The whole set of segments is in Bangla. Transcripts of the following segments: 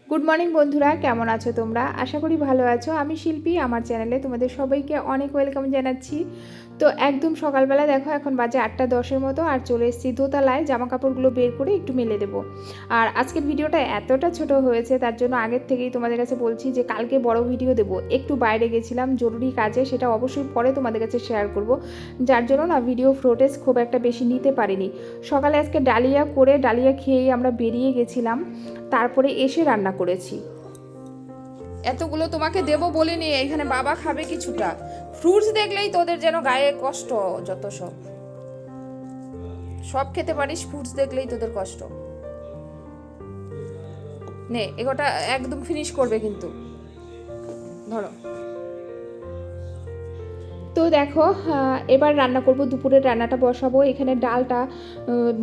গুড মর্নিং বন্ধুরা, কেমন আছো তোমরা? আশা করি ভালো আছো। আমি শিল্পী, আমার চ্যানেলে তোমাদের সবাইকে অনেক ওয়েলকাম জানাচ্ছি। তো একদম সকালবেলা দেখো, এখন বাজে 8:10 মতো, আর চলে এসেছি দোতলায় জামা কাপড়গুলো বের করে একটু মেলে দেবো। আর আজকের ভিডিওটা এতটা ছোট হয়েছে, তার জন্য আগের থেকেই তোমাদের কাছে বলছি যে কালকে বড় ভিডিও দেবো। একটু বাইরে গেছিলাম জরুরি কাজে, সেটা অবশ্যই পরে তোমাদের কাছে শেয়ার করব, যার জন্য না ভিডিও ফুটেজ খুব একটা বেশি নিতে পারিনি। সকালে আজকে ডালিয়া খেয়েই আমরা বেরিয়ে গেছিলাম, তারপরে এসে রান্না করেছি। এতগুলো তোমাকে দেবো বলিনি, এখানে বাবা খাবে কিছুটা। ফ্রুটস দেখলেই তোদের যেন গায়ে কষ্ট, যত সব সব খেতে পারিস, ফ্রুটস দেখলেই তোদের কষ্ট। নে এগোটা একদম ফিনিশ করবে কিন্তু, ধরো। তো দেখো, এবার রান্না করব, দুপুরের রান্নাটা বসাবো। এখানে ডালটা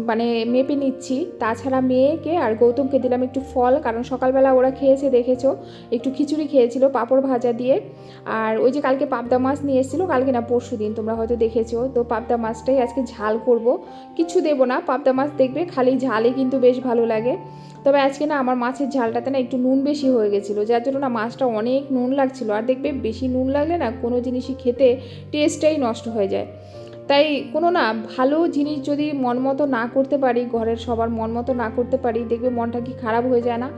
মানে মেপে নিচ্ছি। তাছাড়া মেয়েকে আর গৌতমকে দিলাম একটু ফল, কারণ সকালবেলা ওরা খেয়েছে দেখেছো, একটু খিচুড়ি খেয়েছিল পাঁপড় ভাজা দিয়ে। আর ওই যে কালকে পাবদা মাছ নিয়ে এসেছিলো, কালকে না পরশু দিন, তোমরা হয়তো দেখেছো। তো পাবদা মাছটাই আজকে ঝাল করব, কিছু দেবো না। পাবদা মাছ দেখবে খালি ঝালে কিন্তু বেশ ভালো লাগে। তবে আজকে না আমার মাছের ঝালটাতে না একটু নুন বেশি হয়ে গেছিলো, যার জন্য না মাছটা অনেক নুন লাগছিলো। আর দেখবে বেশি নুন লাগলে না কোনো জিনিসই খেতে টেস্টটাই নষ্ট হয়ে যায়। তাই কোনো না ভালো জিনিস যদি মন মতো না করতে পারি, ঘরের সবার মন মতো না করতে পারি, দেখবে মনটা কি খারাপ হয়ে যায় না?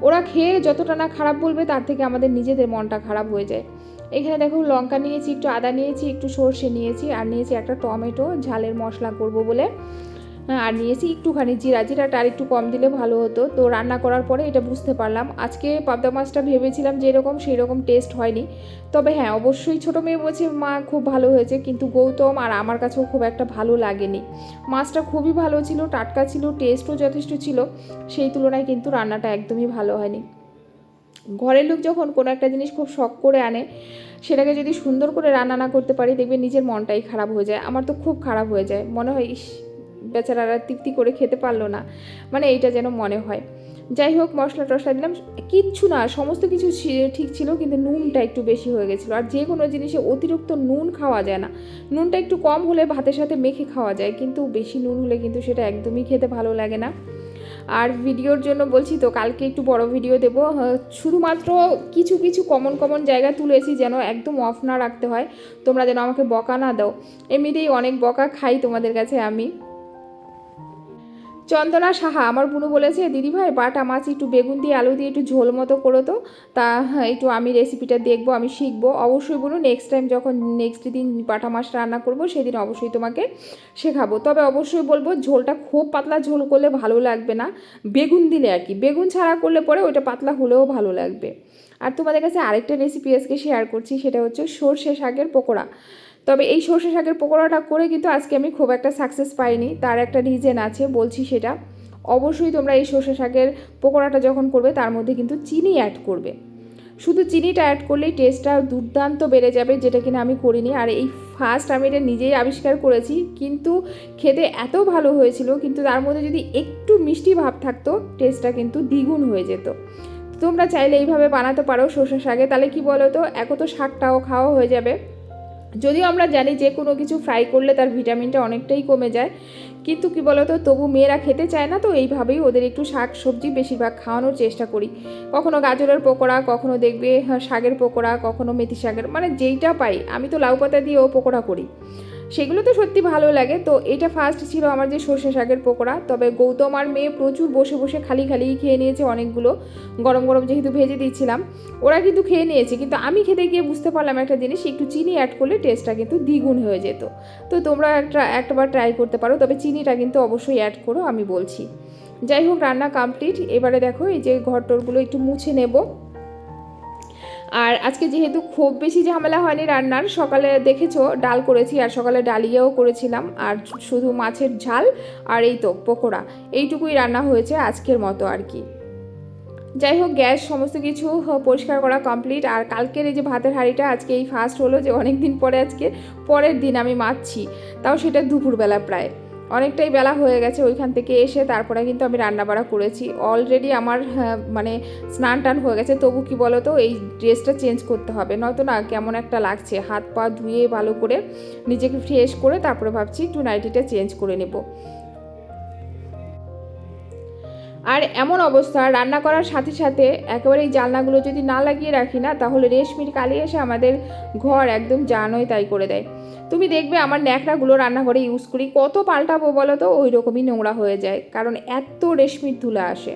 ওরা খেয়ে যতটা না খারাপ বলবে, তার থেকে আমাদের নিজেদের মনটা খারাপ হয়ে যায়। এখানে দেখো, লঙ্কা নিয়েছি, একটু আদা নিয়েছি, একটু সর্ষে নিয়েছি, আর নিয়েছি একটা টমেটো, ঝালের মশলা করব বলে। আর নিয়েছি একটুখানি জিরাটা আর একটু কম দিলে ভালো হতো। তো রান্না করার পরে এটা বুঝতে পারলাম, আজকে পাবদা মাছটা ভেবেছিলাম যে এরকম সেই রকম টেস্ট হয়নি। তবে হ্যাঁ, অবশ্যই ছোটো মেয়ে বলছে মা খুব ভালো হয়েছে, কিন্তু গৌতম আর আমার কাছেও খুব একটা ভালো লাগেনি। মাছটা খুবই ভালো ছিল, টাটকা ছিল, টেস্টও যথেষ্ট ছিল। সেই তুলনায় কিন্তু রান্নাটা একদমই ভালো হয়নি। ঘরের লোক যখন কোনো একটা জিনিস খুব শখ করে আনে, সেটাকে যদি সুন্দর করে রান্না না করতে পারি, দেখবে নিজের মনটাই খারাপ হয়ে যায়। আমার তো খুব খারাপ হয়ে যায়, মনে হয় ইস, বেচারারা তৃপ্তি করে খেতে পারলো না, মানে এইটা যেন মনে হয়। যাই হোক, মশলা টশলা দিলাম, কিচ্ছু না, সমস্ত কিছু ঠিক ছিল, কিন্তু নুনটা একটু বেশি হয়ে গেছিলো। আর যে কোনো জিনিসে অতিরিক্ত নুন খাওয়া যায় না। নুনটা একটু কম হলে ভাতের সাথে মেখে খাওয়া যায়, কিন্তু বেশি নুন হলে কিন্তু সেটা একদমই খেতে ভালো লাগে না। আর ভিডিওর জন্য বলছি তো, কালকে একটু বড় ভিডিও দেবো। শুধুমাত্র কিছু কিছু কমন কমন জায়গা তুলেছি, যেন একদম অফ না রাখতে হয়, তোমরা যেন আমাকে বকা না দাও। এমনিতেই অনেক বকা খাই তোমাদের কাছে আমি। চন্দনা সাহা, আমার বুনু বলেছে, দিদিভাই বাটা মাছ একটু বেগুন দিয়ে আলু দিয়ে একটু ঝোল মতো করো তো। তা হ্যাঁ, একটু আমি রেসিপিটা দেখবো, আমি শিখবো অবশ্যই। বুনু, নেক্সট টাইম যখন নেক্সট দিন বাটা মাছ রান্না করবো, সেদিন অবশ্যই তোমাকে শেখাবো। তবে অবশ্যই বলবো, ঝোলটা খুব পাতলা ঝোল করলে ভালো লাগবে না, বেগুন দিলে আর কি, বেগুন ছাড়া করলে পরে ওইটা পাতলা হলেও ভালো লাগবে। আর তোমাদের কাছে আরেকটা রেসিপি আজকে শেয়ার করছি, সেটা হচ্ছে সর্ষে শাকের পকোড়া। তবে এই সর্ষে শাকের পকোড়াটা করে কিন্তু আজকে আমি খুব একটা সাকসেস পাইনি, তার একটা রিজন আছে, বলছি সেটা। অবশ্যই তোমরা এই সর্ষে শাকের পকোড়াটা যখন করবে, তার মধ্যে কিন্তু চিনি অ্যাড করবে। শুধু চিনিটা অ্যাড করলেই টেস্টটা দুর্দান্ত বেড়ে যাবে, যেটা কিনা আমি করিনি। আর এই ফার্স্ট আমি এটা নিজেই আবিষ্কার করেছি, কিন্তু খেতে এত ভালো হয়েছিল, কিন্তু তার মধ্যে যদি একটু মিষ্টি ভাব থাকতো, টেস্টটা কিন্তু দ্বিগুণ হয়ে যেত। তোমরা চাইলে এইভাবে বানাতে পারো সর্ষে শাকে, তাহলে কি বলো তো, এক তো শাকটাও খাওয়া হয়ে যাবে। যদিও আমরা জানি যে কোনো কিছু ফ্রাই করলে তার ভিটামিনটা অনেকটাই কমে যায়, কিন্তু কি বলতো, তবু মেয়েরা খেতে চায় না, তো এইভাবেই ওদের একটু শাক সবজি বেশিরভাগ খাওয়ানোর চেষ্টা করি। কখনো গাজরের পকোড়া, কখনো দেখবে শাকের পকোড়া, কখনো মেথি শাকের, মানে যেইটা পাই। আমি তো লাউ পাতা দিয়েও পকোড়া করি, সেগুলো তো সত্যি ভালো লাগে। তো এটা ফার্স্ট ছিল আমার যে সর্ষে শাকের পকোড়া। তবে গৌতম আর মেয়ে প্রচুর বসে বসে খালি খালিই খেয়ে নিয়েছে অনেকগুলো, গরম গরম যেহেতু ভেজে দিচ্ছিলাম। ওরা কিন্তু খেয়ে নিয়েছে, কিন্তু আমি খেতে গিয়ে বুঝতে পারলাম একটা জিনিস, একটু চিনি অ্যাড করলে টেস্টটা কিন্তু দ্বিগুণ হয়ে যেত। তো তোমরা একটাবার ট্রাই করতে পারো, তবে চিনিটা কিন্তু অবশ্যই অ্যাড করো, আমি বলছি। যাই হোক, রান্না কমপ্লিট। এবারে দেখো, এই যে ঘরটরগুলো একটু মুছে নেব। আর আজকে যেহেতু খুব বেশি ঝামেলা হয়নি রান্নার, সকালে দেখেছো ডাল করেছি, আর সকালে ডালিয়াও করেছিলাম, আর শুধু মাছের ঝাল আর এই তো পকোড়া, এইটুকুই রান্না হয়েছে আজকের মতো আর কি। যাই হোক, গ্যাস সমস্ত কিছু পরিষ্কার করা কমপ্লিট। আর কালকের এই যে ভাতের হাঁড়িটা আজকে এই ফার্স্ট হলো যে অনেক দিন পরে আজকে পরের দিন আমি মাজছি, তাও সেটা দুপুরবেলা, প্রায় অনেকটাই বেলা হয়ে গেছে। ওইখান থেকে এসে তারপরে কিন্তু আমি রান্নাবাড়া করেছি অলরেডি। আমার মানে স্নান টান হয়ে গেছে, তবু কি বলো তো, এই ড্রেসটা চেঞ্জ করতে হবে, নয়তো না কেমন একটা লাগছে। হাত পা ধুয়ে ভালো করে নিজেকে ফ্রেশ করে তারপরে ভাবছি একটু নাইটিটা চেঞ্জ করে নেব। আর এমন অবস্থা, রান্না করার সাথে সাথে একেবারে এই জানলাগুলো যদি না লাগিয়ে রাখি না, তাহলে রেশমির কালি এসে আমাদের ঘর একদম জানোই তাই করে দেয়। তুমি দেখবে আমার ন্যাকড়াগুলো রান্নাঘরে ইউজ করি, কত পাল্টাবো বলো তো, ওই রকমই নোংরা হয়ে যায়, কারণ এত রেশমির ধুলা আসে।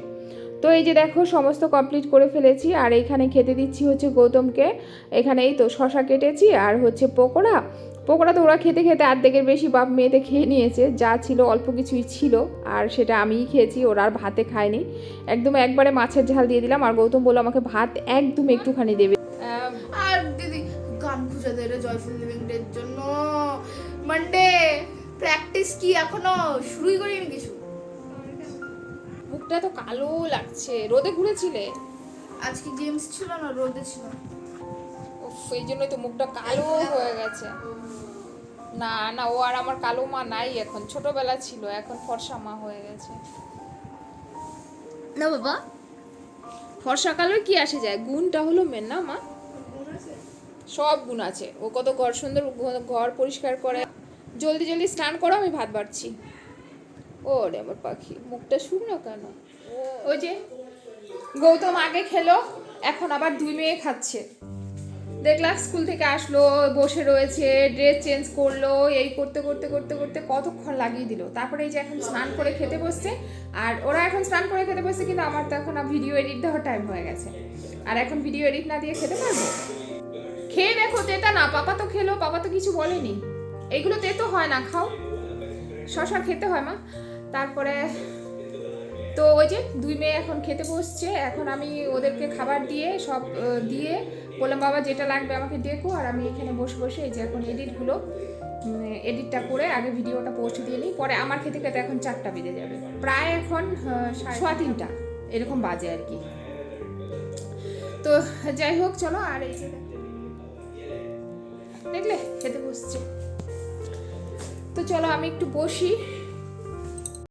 তো এই যে দেখো সমস্ত কমপ্লিট করে ফেলেছি, আর এইখানে খেতে দিচ্ছি হচ্ছে গৌতমকে। এখানে এই তো শশা কেটেছি আর হচ্ছে পকোড়া। পকোড়া তো ওরা খেতে খেতে অর্ধেকের বেশি বাপ মেয়েতে খেয়ে নিয়েছে, যা ছিল অল্প কিছুই ছিল, আর সেটা আমিই খেয়েছি, ওরা আর ভাতে খায়নি। একদম একবারে মাছের ঝাল দিয়ে দিলাম, আর গৌতম বললো আমাকে ভাত একদম একটুখানি দেবে। আর দিদি গান খুঁজে দে রে জয়ফুল লিভিং ডের জন্য। মানডে প্র্যাকটিস কি এখনো শুরুই করিনি কিছু। মুখটা তো কালো লাগছে, রোদে ঘুরেছিলে? আজকে গেমস ছিল না, রোদে ছিল। উফ, এই জন্যই তো মুখটা কালো হয়ে গেছে। না না, ও আর আমার কালো মা নাই এখন, ছোটবেলা ছিল, এখন ফর্সা মা হয়ে গেছে। না বাবা, ফর্সা কালোর কি আসে যায়, গুণটা হলো মেন না মা, সব গুণ আছে। ও কত ঘর সুন্দর, ঘর পরিষ্কার করে। জলদি জলদি স্নান করো, আমি ভাত বাড়ছি। ও রে আমার পাখি, মুখটা শুকনো কেন? ওই যে গৌতম আগে খেলো, এখন আবার দুই মেয়ে খাচ্ছে। দেখলাম স্কুল থেকে আসলো, বসে রয়েছে, ড্রেস চেঞ্জ করলো, এই করতে করতে করতে করতে কতক্ষণ লাগিয়ে দিল। তারপরে এই যে এখন স্নান করে খেতে বসছে, আর ওরা এখন স্নান করে খেতে বসছে, কিন্তু আমার তো এখন ভিডিও এডিট দেওয়ার টাইম হয়ে গেছে, আর এখন ভিডিও এডিট না দিয়ে খেতে পারবো? খেয়ে দেখো, তেতা না, পাপা তো খেলো, পাপা তো কিছু বলেনি। এইগুলো তেতো হয় না, খাও, শশা খেতে হয় মা। তারপরে তো ওই যে দুই মেয়ে এখন খেতে বসছে, এখন আমি ওদেরকে খাবার দিয়ে সব দিয়ে বললাম বাবা যেটা লাগবে আমাকে ডেকো, আর আমি এখানে বসে বসে এই যে এখন এডিটটা করে আগে ভিডিওটা পোস্ট দিয়ে নিই, পরে আমার খেতে খেতে এখন 4টা বেজে যাবে, প্রায় এখন 3:30 এরকম বাজে আর কি। তো যাই হোক চলো, আর এই যে দেখলে খেতে বসছে, তো চলো আমি একটু বসি।